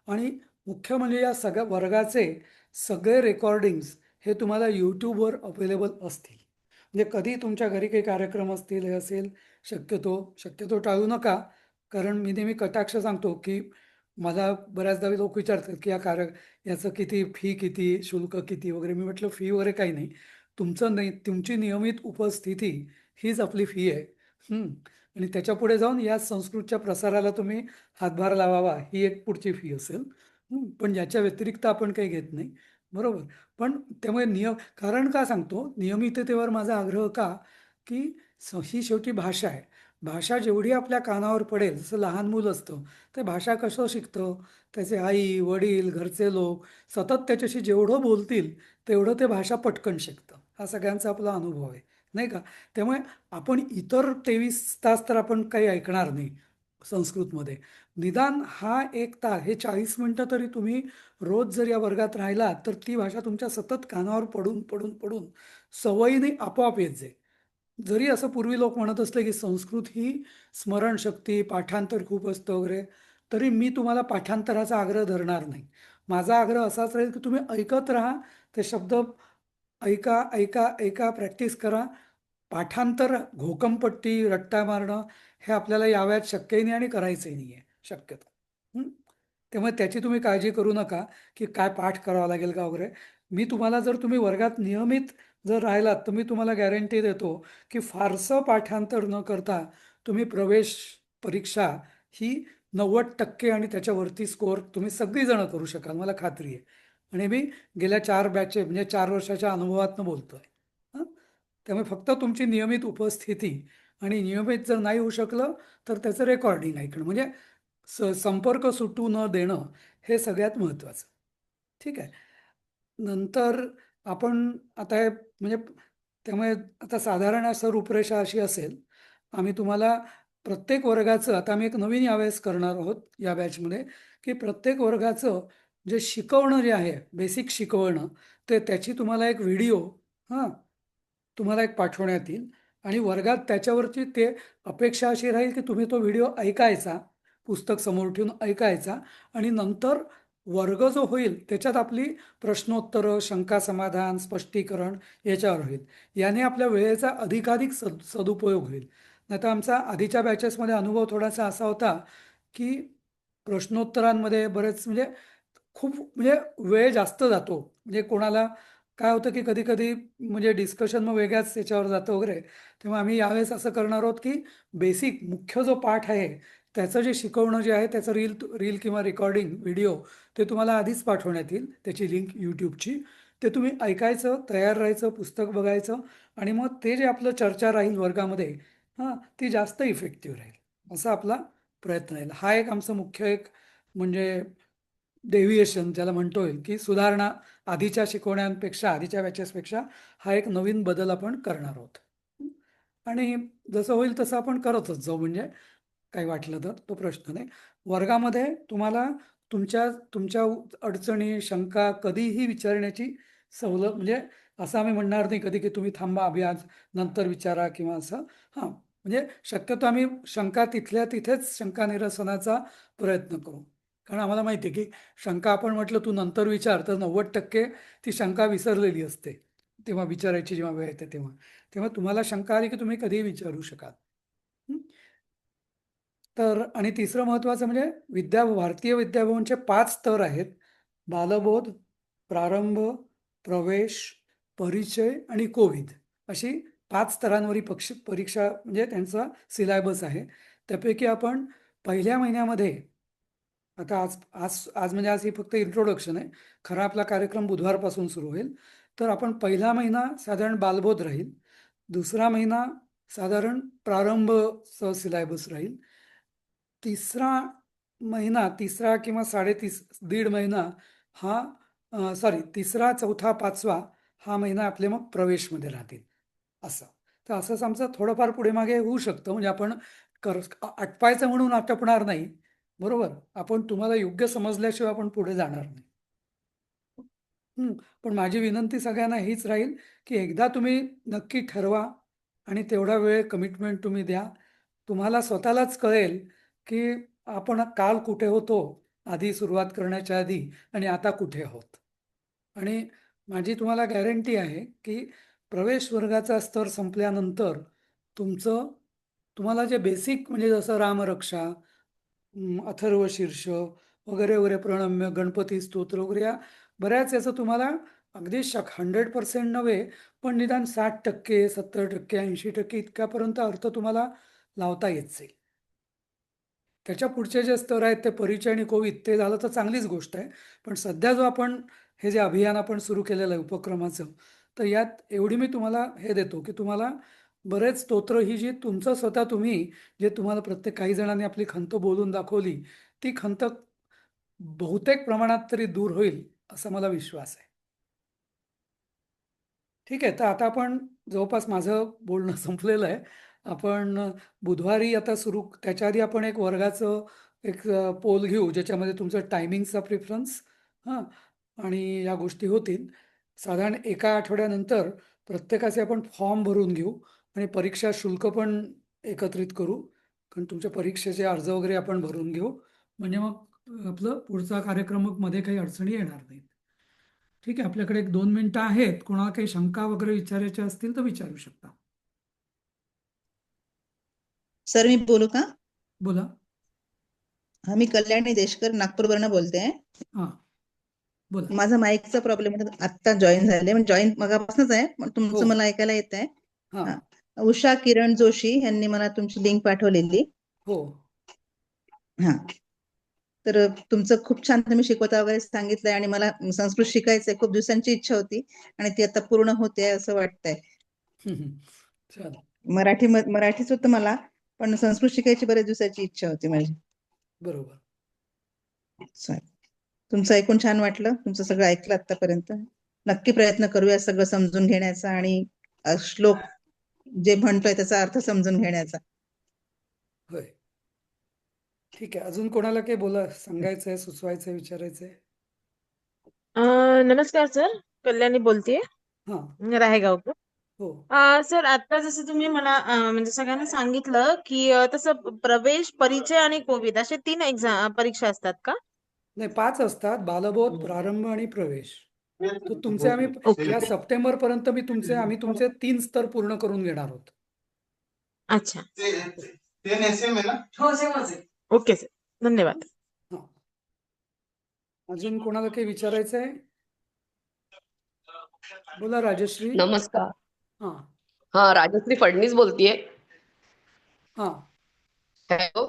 आणि मुख्य म्हणजे या सगळ्या वर्गाचे सगळे रेकॉर्डिंग्स हे तुम्हाला YouTubeवर अवेलेबल असतील. म्हणजे कधी तुमच्या घरी काही कार्यक्रम असतील, हे असेल, शक्यतो टाळू नका. कारण मी नेहमी कटाक्ष सांगतो, की मला बऱ्याचदा लोक विचारतात, की याचं फी किती, शुल्क किती वगैरे. मी म्हटलं फी वगैरे काही नाही. तुमची नियमित उपस्थिती हीच आपली फी आहे. आणि त्याच्यापुढे जाऊन या संस्कृतच्या प्रसाराला तुम्ही हातभार लावावा ही एक पुढची फी असेल. पण याच्या व्यतिरिक्त आपण काही घेत नाही, बरोबर. पण त्यामुळे कारण का सांगतो, नियमिततेवर माझा आग्रह का, की ही शेवटी भाषा आहे. भाषा जेवढी आपल्या कानावर पडेल, जसं लहान मूल असतं, ते भाषा कसं शिकतं, त्याचे आई वडील घरचे लोक सतत त्याच्याशी जेवढं बोलतील तेवढं ते भाषा पटकन शिकतं. हा सगळ्यांचा आपला अनुभव आहे, नाही का. त्यामुळे आपण इतर 23 तास तर आपण काही ऐकणार नाही संस्कृतमध्ये. निदान हा 1 तास, हे 40 मिनटं तरी तुम्ही रोज जर या वर्गात राहिला तर ती भाषा तुमच्या सतत कानावर पडून पडून पडून सवयीने आपोआप येत जाईल. जरी असं पूर्वी लोक म्हणत असले, की संस्कृत ही स्मरणशक्ती, पाठांतर खूप असतं वगैरे, तरी मी तुम्हाला पाठांतराचा आग्रह धरणार नाही. माझा आग्रह असाच राहील, की तुम्ही ऐकत राहा. ते शब्द ऐका ऐका ऐका, प्रॅक्टिस करा. पाठांतर, घोकमपट्टी, रट्टा मारणं हे आपल्याला याव्यात शक्यही नाही आणि करायचंही नाही आहे शक्यतो. त्यामुळे त्याची तुम्ही काळजी करू नका, की काय पाठ करावा लागेल का वगैरे. तुम्ही वर्गात नियमित जर राहिलात तर मी तुम्हाला गॅरंटी देतो, की फारसं पाठांतर न करता तुम्ही प्रवेश परीक्षा ही 90% आणि त्याच्यावरती स्कोअर तुम्ही सगळीजणं करू शकाल, मला खात्री आहे. आणि मी गेल्या 4 म्हणजे 4 वर्षाच्या अनुभवातनं बोलतोय. त्यामुळे फक्त तुमची नियमित उपस्थिती आणि नियमित जर नाही होऊ शकलं तर त्याचं रेकॉर्डिंग ऐकणं, म्हणजे संपर्क सुटू न देणं हे सगळ्यात महत्त्वाचं. ठीक आहे. नंतर आपण आता म्हणजे त्यामुळे आता साधारण असं रूपरेषा अशी असेल. आम्ही तुम्हाला प्रत्येक वर्गाचं, आता आम्ही एक नवीन यावेळेस करणार आहोत या बॅचमध्ये, की प्रत्येक वर्गाचं जे शिकवणं जे आहे, बेसिक शिकवणं, त्याची तुम्हाला एक व्हिडिओ तुम्हाला एक पाठवण्यात येईल. आणि वर्गात त्याच्यावरची अपेक्षा अशी राहील, की तुम्ही तो व्हिडिओ ऐकायचा, पुस्तक समोर ठेवून ऐकायचा. आणि नंतर वर्ग जो होईल त्याच्यात आपली प्रश्नोत्तरं, शंका समाधान, स्पष्टीकरण याच्यावर होईल. याने आपल्या वेळेचा अधिकाधिक सदुपयोग होईल. नाहीतर आमचा आधीच्या बॅचेसमध्ये अनुभव थोडासा असा होता, की प्रश्नोत्तरांमध्ये म्हणजे खूप वेळ जास्त जातो. म्हणजे कोणाला काय होतं, की कधी म्हणजे डिस्कशन मग वेगळ्याच याच्यावर जातं वगैरे. तेव्हा आम्ही यावेळेस असं करणार आहोत, की बेसिक मुख्य जो पाठ आहे त्याचं जे शिकवणं जे आहे त्याचं रील किंवा रेकॉर्डिंग व्हिडिओ ते तुम्हाला आधीच पाठवण्यात येईल, त्याची लिंक YouTubeची. ते तुम्ही ऐकायचं, तयार राहायचं, पुस्तक बघायचं. आणि मग ते जे आपलं चर्चा राहील वर्गामध्ये, ती जास्त इफेक्टिव्ह राहील, असा आपला प्रयत्न राहील. हा एक आमचं मुख्य म्हणजे डेव्हिएशन ज्याला म्हणतो येईल, की सुधारणा आधीच्या शिकवण्यांपेक्षा, आधीच्या बॅचेसपेक्षा हा एक नवीन बदल आपण करणार आहोत. आणि जसं होईल तसं आपण करतच जाऊ. म्हणजे काही वाटलं तर तो प्रश्न नाही. वर्गामध्ये तुम्हाला तुमच्या तुमच्या अडचणी शंका कधीही विचारण्याची सवलत, म्हणजे असं आम्ही म्हणणार नाही कधी की तुम्ही थांबा अभि आज नंतर विचारा किंवा असं. हां, म्हणजे शक्यतो आम्ही शंका तिथल्या तिथेच शंका निरसनाचा प्रयत्न करू. कारण आम्हाला माहिती आहे की शंका आपण म्हटलं तू नंतर विचार तर 90% ती शंका विसरलेली असते तेव्हा विचारायची जेव्हा वेळ येते तेव्हा. तेव्हा तुम्हाला शंका आली की तुम्ही कधीही विचारू शकाल. हं? तर आणि तिसरं महत्त्वाचं म्हणजे भारतीय विद्याभवनचे 5 स्तर आहेत. बालबोध, प्रारंभ, प्रवेश, परिचय आणि कोविद अशी 5 स्तरांवरील परीक्षा म्हणजे त्यांचा सिलॅबस आहे. त्यापैकी आपण पहिल्या महिन्यामध्ये आता आज आज आज म्हणजे आज ही फक्त इंट्रोडक्शन आहे. खरा आपला कार्यक्रम बुधवारपासून सुरू होईल. तर आपण पहिला महिना साधारण बालबोध राहील. दुसरा महिना साधारण प्रारंभचं सिलॅबस राहील. तिसरा किंवा दीड महिना हा तिसरा, चौथा, पाचवा हा महिना आपले मग प्रवेशमध्ये राहतील असं. तर असंच आमचं थोडंफार पुढे मागे होऊ शकतं. म्हणजे आपण आटपायचं म्हणून आटपणार नाही, बरोबर. आपण तुम्हाला योग्य समजल्याशिवाय आपण पुढे जाणार नाही. पण माझी विनंती सगळ्यांना हीच राहील की एकदा तुम्ही नक्की ठरवा आणि तेवढा वेळ कमिटमेंट तुम्ही द्या. तुम्हाला स्वतःलाच कळेल की आपण काल कुठे होतो आधी सुरुवात करण्याच्या आधी आणि आता कुठे आहोत. आणि माझी तुम्हाला गॅरंटी आहे की प्रवेश वर्गाचा स्तर संपल्यानंतर तुम्हाला जे बेसिक म्हणजे जसं रामरक्षा, अथर्वशीर्ष वगैरे वगैरे, प्रणम्य, गणपती स्तोत्र वगैरे या बऱ्याच याचं तुम्हाला अगदी 100% नव्हे पण निदान 60%, 70%, 80% इतक्यापर्यंत अर्थ तुम्हाला लावता येत जाईल. त्याच्या पुढचे जे स्तर आहेत ते परिचय आणि कोविद ते झालं तर चांगलीच गोष्ट आहे. पण सध्या जो आपण हे जे अभियान आपण सुरू केलेलं आहे उपक्रमाचं, तर यात एवढी मी तुम्हाला हे देतो की तुम्हाला बरेच स्तोत्र ही जी तुमचं स्वतः तुम्ही जे तुम्हाला प्रत्येक काही जणांनी आपली खंत बोलून दाखवली ती खंत बहुतेक प्रमाणात तरी दूर होईल असा मला विश्वास आहे. ठीक आहे. तर आता आपण जवळपास माझं बोलणं संपलेलं आहे. आपण बुधवारी आता त्याच्या आधी आपण एक वर्गाचं एक पोल घेऊ ज्याच्यामध्ये तुमचं टायमिंगचा प्रिफरन्स हां आणि या गोष्टी होतील. साधारण एका आठवड्यानंतर प्रत्येकाचे आपण फॉर्म भरून घेऊ आणि परीक्षा शुल्क पण एकत्रित करू. कारण तुमच्या परीक्षेचे अर्ज वगैरे आपण भरून घेऊ. म्हणजे मग आपलं पुढचा कार्यक्रम मध्ये काही अडचणी येणार नाहीत. ठीक आहे. आपल्याकडे 1-2 मिनिटं आहेत. कोणाला काही शंका वगैरे विचारायच्या असतील तर विचारू शकता. सर मी बोलू का? बोला. हा, मी कल्याणी देशकर नागपूरवरनं बोलते. हां, बोला. माझा माईकचा प्रॉब्लेम आहे. आत्ता जॉईन झाले म्हणजे जॉईन मगापासूनच आहे पण तुमचं मला ऐकायला येत आहे. हां. उषा किरण जोशी यांनी मला तुमची लिंक पाठवलेली. हो. हा, तर तुमचं खूप छान तुम्ही शिकवता वगैरे सांगितलंय आणि मला संस्कृत शिकायचंय. खूप दिवसांची इच्छा होती आणि ती आता पूर्ण होते असं वाटतंय. छान. मराठीच होतं मला पण संस्कृत शिकायची बऱ्याच दिवसाची इच्छा होती माझी. बरोबर. तुमचं ऐकून छान वाटलं. तुमचं सगळं ऐकलं आतापर्यंत. नक्की प्रयत्न करूया सगळं समजून घेण्याचा आणि श्लोक जे म्हणतोय त्याचा अर्थ समजून घेण्याचा. होय. ठीक आहे. अजून कोणाला काही सांगायचंय, सुचवायचंय, विचारायचंय? नमस्कार सर, कल्याणी बोलतेय हां. राहेगावकर. हो. सर आता जसं तुम्ही मला म्हणजे सगळ्यांना सांगितलं की तसं प्रवेश, परिचय आणि कोविद असे 3 परीक्षा असतात का? नाही, 5 असतात. बालबोध, प्रारंभ आणि प्रवेश. तर तुमचे आम्ही या सप्टेंबर पर्यंत आम्ही तुमचे 3 स्तर पूर्ण करून घेणार आहोत. अच्छा. ओके सर, धन्यवाद. अजून कोणाला काही विचारायचंय? बोला राजश्री. नमस्कार. हां. हा, राजश्री फडणीस बोलतीये. हां. हॅलो.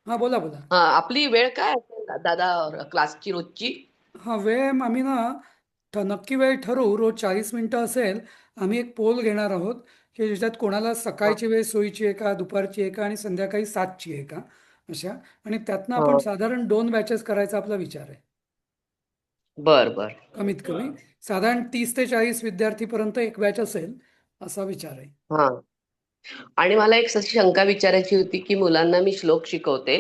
हां, बोला बोला. हा, आपली वेळ काय असेल दादा क्लासची रोजची? हां, वेळ आम्ही नक्की वेळ ठरवू. रोज 40 मिनिटं असेल. आम्ही एक पोल घेणार आहोत की ज्याच्यात कोणाला सकाळची वेळ सोयीची आहे का, दुपारची आहे का आणि संध्याकाळी 7ची आहे का अशा. आणि त्यातनं आपण साधारण 2 बॅचेस करायचा आपला विचार आहे. बर. कमीत कमी साधारण 30 ते 40 विद्यार्थीपर्यंत एक बॅच असेल असा विचार आहे. हा, आणि मला एक अशी शंका विचारायची होती की मुलांना मी श्लोक शिकवते